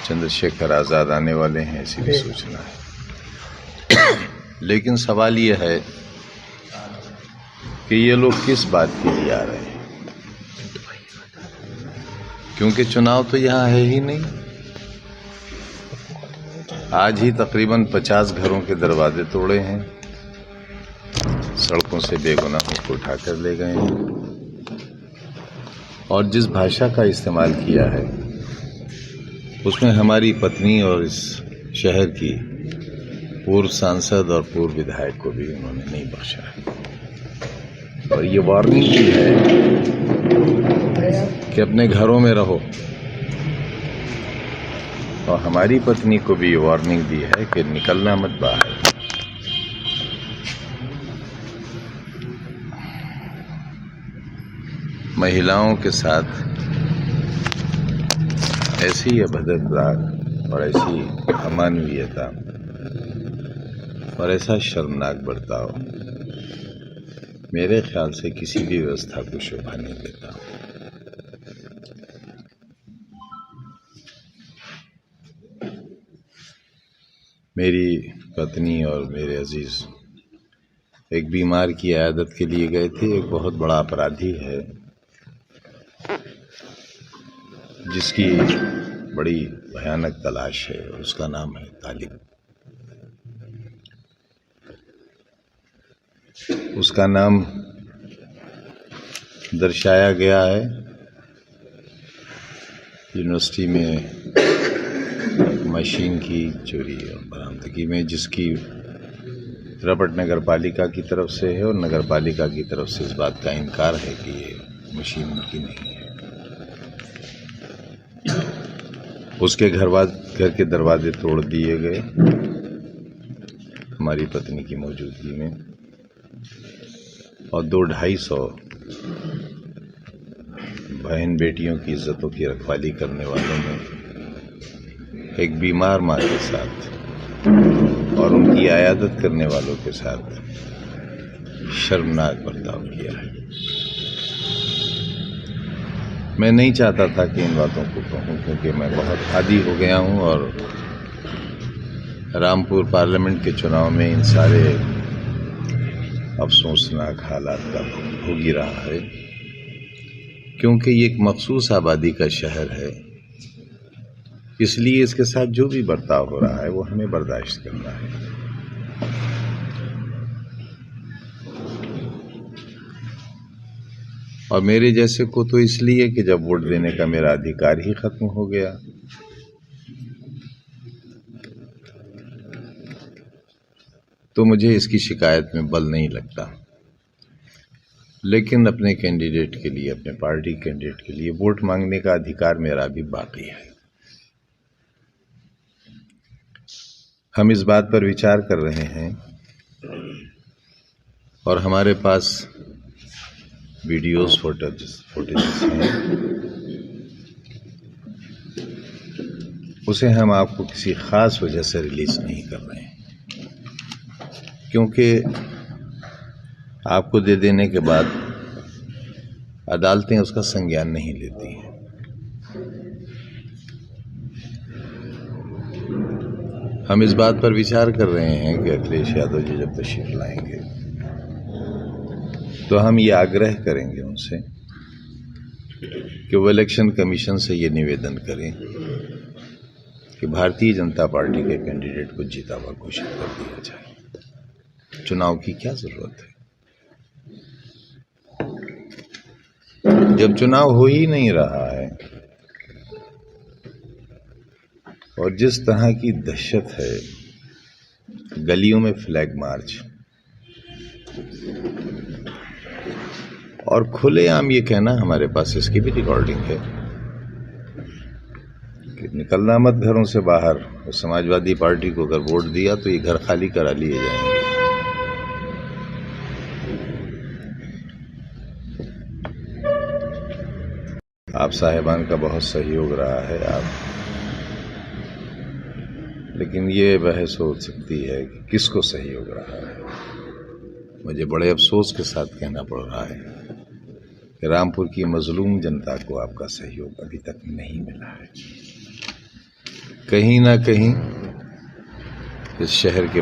चंद्रशेखर आज़ाद आने वाले हैं, ऐसी भी सूचना है। लेकिन सवाल ये है कि ये लोग किस बात के लिए आ रहे हैं, क्योंकि चुनाव तो यहाँ है ही नहीं। आज ही तकरीबन 50 घरों के दरवाजे तोड़े हैं, सड़कों से बेगुनाहों को उठाकर ले गए हैं, और जिस भाषा का इस्तेमाल किया है उसमें हमारी पत्नी और इस शहर की पूर्व सांसद और पूर्व विधायक को भी उन्होंने नहीं बख्शा है। और ये वार्निंग की है कि अपने घरों में रहो, और हमारी पत्नी को भी ये वार्निंग दी है कि निकलना मत बाहर। महिलाओं के साथ ऐसी अभद्रता और ऐसी अमानवीयता और ऐसा शर्मनाक बर्ताव मेरे ख्याल से किसी भी व्यवस्था को शोभा नहीं देता। मेरी पत्नी और मेरे अजीज एक बीमार की इयादत के लिए गए थे। एक बहुत बड़ा अपराधी है जिसकी बड़ी भयानक तलाश है, उसका नाम है तालिब। उसका नाम दर्शाया गया है यूनिवर्सिटी में मशीन की चोरी और बरामदगी में, जिसकी रपट नगर पालिका की तरफ से है, और नगर पालिका की तरफ से इस बात का इनकार है कि ये मशीन उनकी नहीं है। उसके घर के दरवाजे तोड़ दिए गए हमारी पत्नी की मौजूदगी में, और 200-250 बहन बेटियों की इज्जतों की रखवाली करने वालों ने एक बीमार माँ के साथ और उनकी आयादत करने वालों के साथ शर्मनाक बर्ताव किया है। मैं नहीं चाहता था कि इन बातों को कहूँ, क्योंकि मैं बहुत आदी हो गया हूँ, और रामपुर पार्लियामेंट के चुनाव में इन सारे अफसोसनाक हालात का भोग ही रहा है, क्योंकि ये एक मखसूस आबादी का शहर है। इसलिए इसके साथ जो भी बर्ताव हो रहा है वो हमें बर्दाश्त करना है। और मेरे जैसे को तो इसलिए कि जब वोट देने का मेरा अधिकार ही खत्म हो गया। तो मुझे इसकी शिकायत में बल नहीं लगता, लेकिन अपने कैंडिडेट के लिए, अपने पार्टी कैंडिडेट के लिए वोट मांगने का अधिकार मेरा भी बाकी है। हम इस बात पर विचार कर रहे हैं, और हमारे पास वीडियोस फुटेजेस हैं, उसे हम आपको किसी ख़ास वजह से रिलीज़ नहीं कर रहे हैं, क्योंकि आपको दे देने के बाद अदालतें उसका संज्ञान नहीं लेती हैं। हम इस बात पर विचार कर रहे हैं कि अखिलेश यादव जी जब तशरीफ लाएंगे तो हम ये आग्रह करेंगे उनसे कि वो इलेक्शन कमीशन से ये निवेदन करें कि भारतीय जनता पार्टी के कैंडिडेट को जीता हुआ घोषित कर दिया जाए। चुनाव की क्या जरूरत है जब चुनाव हो ही नहीं रहा है, और जिस तरह की दहशत है, गलियों में फ्लैग मार्च, और खुलेआम ये कहना, हमारे पास इसकी भी रिकॉर्डिंग है कि निकलना मत घरों से बाहर, और समाजवादी पार्टी को अगर वोट दिया तो ये घर खाली करा लिए जाएंगे। आप साहिबान का बहुत सहयोग रहा है, लेकिन ये बहस हो सकती है कि किसको सहयोग रहा है। मुझे बड़े अफसोस के साथ कहना पड़ रहा है कि रामपुर की मजलूम जनता को आपका सहयोग अभी तक नहीं मिला है। कहीं ना कहीं इस शहर के